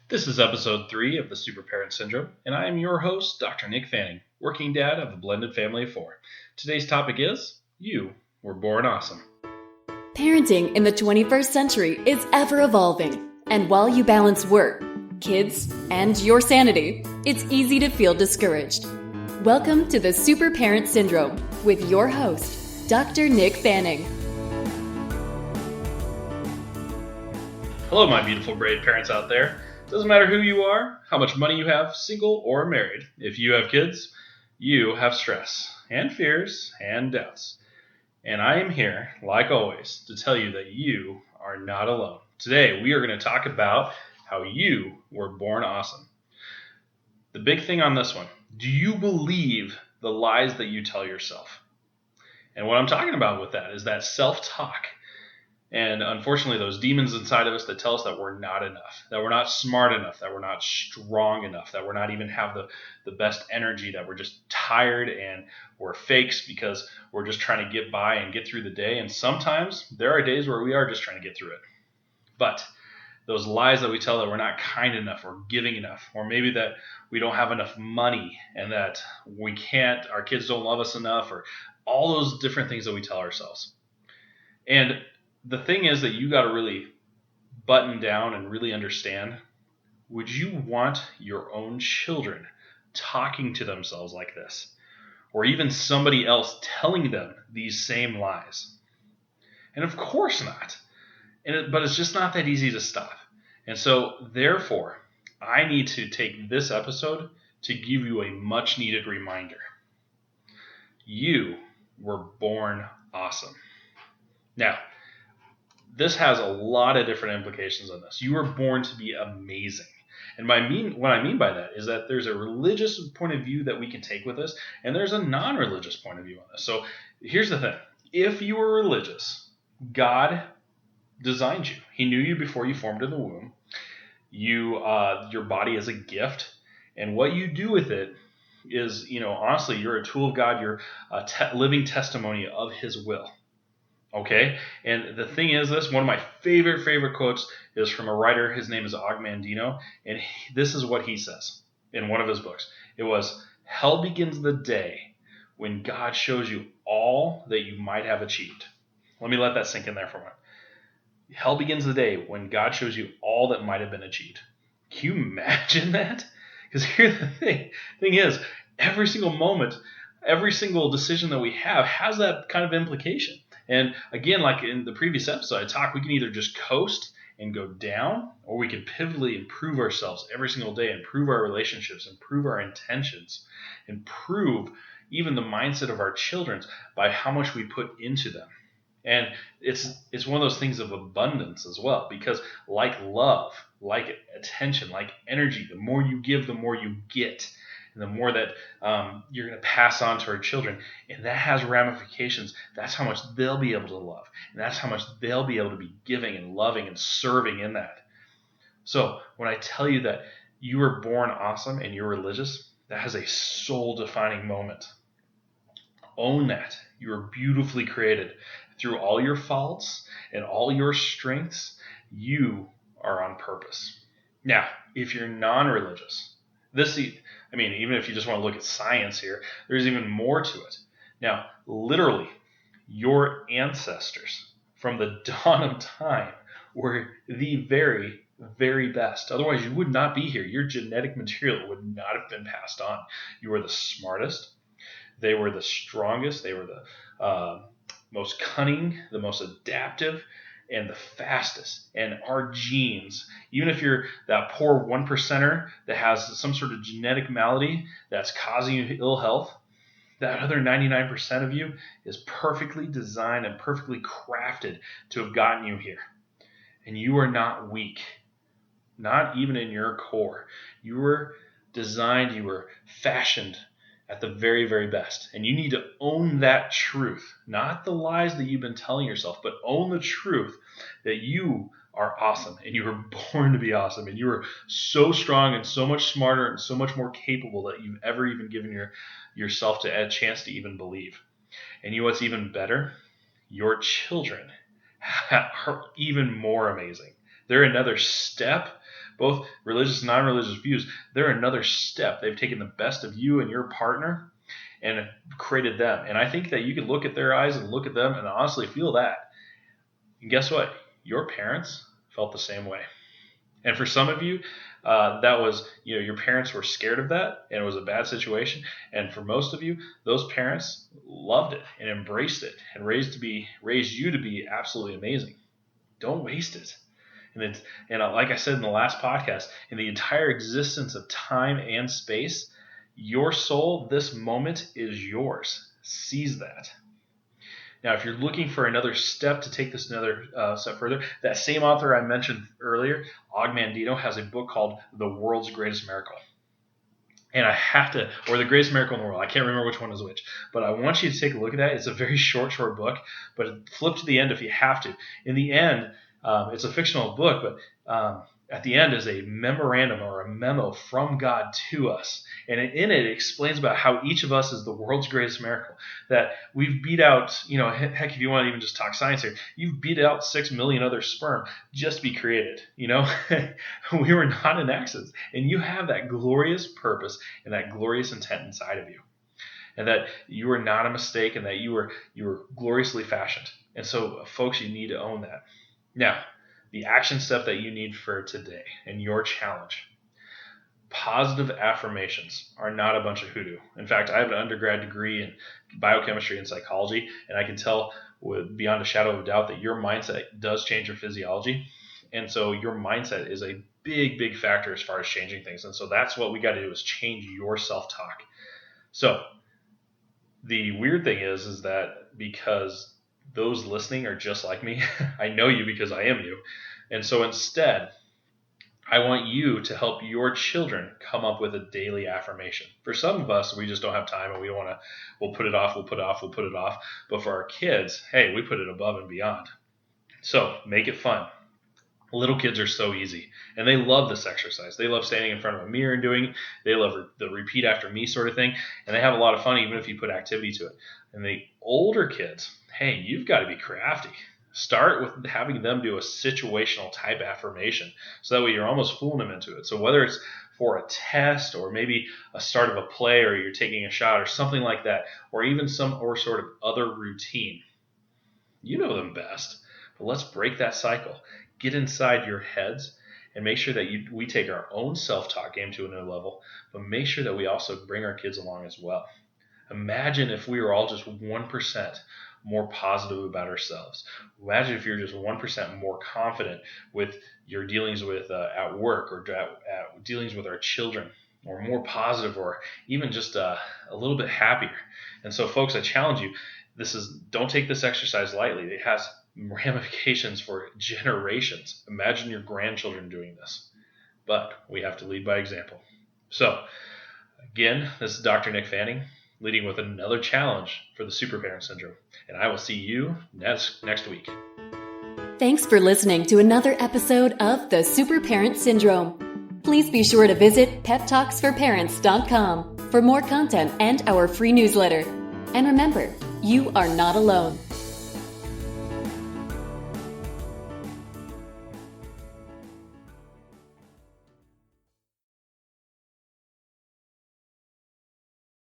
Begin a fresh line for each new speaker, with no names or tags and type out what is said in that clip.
This is episode 3 of the Super Parent Syndrome, and I am your host, Dr. Nick Fanning, working dad of a blended family of 4. Today's topic is, you were born awesome.
Parenting in the 21st century is ever evolving, and while you balance work, kids, and your sanity, it's easy to feel discouraged. Welcome to the Super Parent Syndrome with your host, Dr. Nick Fanning.
Hello, my beautiful brave parents out there. Doesn't matter who you are, how much money you have, single or married. If you have kids, you have stress and fears and doubts. And I am here, like always, to tell you that you are not alone. Today, we are going to talk about how you were born awesome. The big thing on this one, do you believe the lies that you tell yourself? And what I'm talking about with that is that self-talk. And unfortunately, those demons inside of us that tell us that we're not enough, that we're not smart enough, that we're not strong enough, that we're not even have the best energy, that we're just tired and we're fakes because we're just trying to get by and get through the day. And sometimes there are days where we are just trying to get through it. But those lies that we tell that we're not kind enough or giving enough, or maybe that we don't have enough money and that we can't, our kids don't love us enough, or all those different things that we tell ourselves. And the thing is that you got to really button down and really understand, would you want your own children talking to themselves like this? Or even somebody else telling them these same lies? And of course not. But it's just not that easy to stop. And so, therefore, I need to take this episode to give you a much needed reminder. You were born awesome. Now, this has a lot of different implications on this. You were born to be amazing. And what I mean by that is that there's a religious point of view that we can take with this, and there's a non-religious point of view on this. So here's the thing. If you were religious, God designed you. He knew you before you formed in the womb. Your body is a gift, and what you do with it is, honestly, you're a tool of God. You're a living testimony of His will. Okay, and the thing is this, one of my favorite quotes is from a writer. His name is Og Mandino, and this is what he says in one of his books. It was, hell begins the day when God shows you all that you might have achieved. Let me let that sink in there for a moment. Hell begins the day when God shows you all that might have been achieved. Can you imagine that? Because here's the thing is, every single moment, every single decision that we have has that kind of implication. And again, like in the previous episode I talked, we can either just coast and go down, or we can pivotally improve ourselves every single day, improve our relationships, improve our intentions, improve even the mindset of our children by how much we put into them. And it's one of those things of abundance as well, because like love, like attention, like energy, the more you give, the more you get. And the more that you're going to pass on to our children. And that has ramifications. That's how much they'll be able to love. And that's how much they'll be able to be giving and loving and serving in that. So when I tell you that you were born awesome and you're religious, that has a soul-defining moment. Own that. You were beautifully created. Through all your faults and all your strengths, you are on purpose. Now, if you're non-religious, even if you just want to look at science here, there's even more to it. Now, literally, your ancestors from the dawn of time were the very, very best. Otherwise, you would not be here. Your genetic material would not have been passed on. You were the smartest. They were the strongest. They were the most cunning, the most adaptive, and the fastest. And our genes, even if you're that poor 1%er that has some sort of genetic malady that's causing you ill health, that other 99% of you is perfectly designed and perfectly crafted to have gotten you here. And you are not weak, not even in your core. You were designed, you were fashioned at the very, very best. And you need to own that truth, not the lies that you've been telling yourself, but own the truth that you are awesome and you were born to be awesome and you are so strong and so much smarter and so much more capable that you've ever even given yourself to a chance to even believe. And you know what's even better? Your children are even more amazing. They're another step both religious and non-religious views, they're another step. They've taken the best of you and your partner and created them. And I think that you can look at their eyes and look at them and honestly feel that. And guess what? Your parents felt the same way. And for some of you, that was, your parents were scared of that and it was a bad situation. And for most of you, those parents loved it and embraced it and raised you to be absolutely amazing. Don't waste it. And like I said in the last podcast, in the entire existence of time and space, your soul, this moment is yours. Seize that. Now, if you're looking for another step to take this another step further, that same author I mentioned earlier, Og Mandino, has a book called The World's Greatest Miracle. And or The Greatest Miracle in the World. I can't remember which one is which, but I want you to take a look at that. It's a very short book, but flip to the end if you have to. In the end, it's a fictional book, but at the end is a memorandum or a memo from God to us. And in it explains about how each of us is the world's greatest miracle. That we've beat out, heck, if you want to even just talk science here, you've beat out 6 million other sperm just to be created. We were not an accident. And you have that glorious purpose and that glorious intent inside of you. And that you are not a mistake and that you were gloriously fashioned. And so, folks, you need to own that. Now, the action step that you need for today and your challenge. Positive affirmations are not a bunch of hoodoo. In fact, I have an undergrad degree in biochemistry and psychology, and I can tell beyond a shadow of a doubt that your mindset does change your physiology. And so your mindset is a big, big factor as far as changing things. And so that's what we got to do, is change your self-talk. So the weird thing is that because those listening are just like me, I know you because I am you. And so instead, I want you to help your children come up with a daily affirmation. For some of us, we just don't have time and we'll put it off. But for our kids, hey, we put it above and beyond. So make it fun. Little kids are so easy, and they love this exercise. They love standing in front of a mirror and doing it. They love the repeat after me sort of thing, and they have a lot of fun even if you put activity to it. And the older kids, hey, you've got to be crafty. Start with having them do a situational type affirmation, so that way you're almost fooling them into it. So whether it's for a test or maybe a start of a play or you're taking a shot or something like that, or even some sort of other routine, you know them best. But let's break that cycle. Get inside your heads and make sure that we take our own self-talk game to a new level, but make sure that we also bring our kids along as well. Imagine if we were all just 1% more positive about ourselves. Imagine if you're just 1% more confident with your dealings with at work or dealings with our children, or more positive, or even just a little bit happier. And so, folks, I challenge you. Don't take this exercise lightly. It has ramifications for generations. Imagine your grandchildren doing this. But we have to lead by example. So, again, this is Dr. Nick Fanning, leading with another challenge for the Superparent Syndrome. And I will see you next week.
Thanks for listening to another episode of the Superparent Syndrome. Please be sure to visit peptalksforparents.com for more content and our free newsletter. And remember, you are not alone.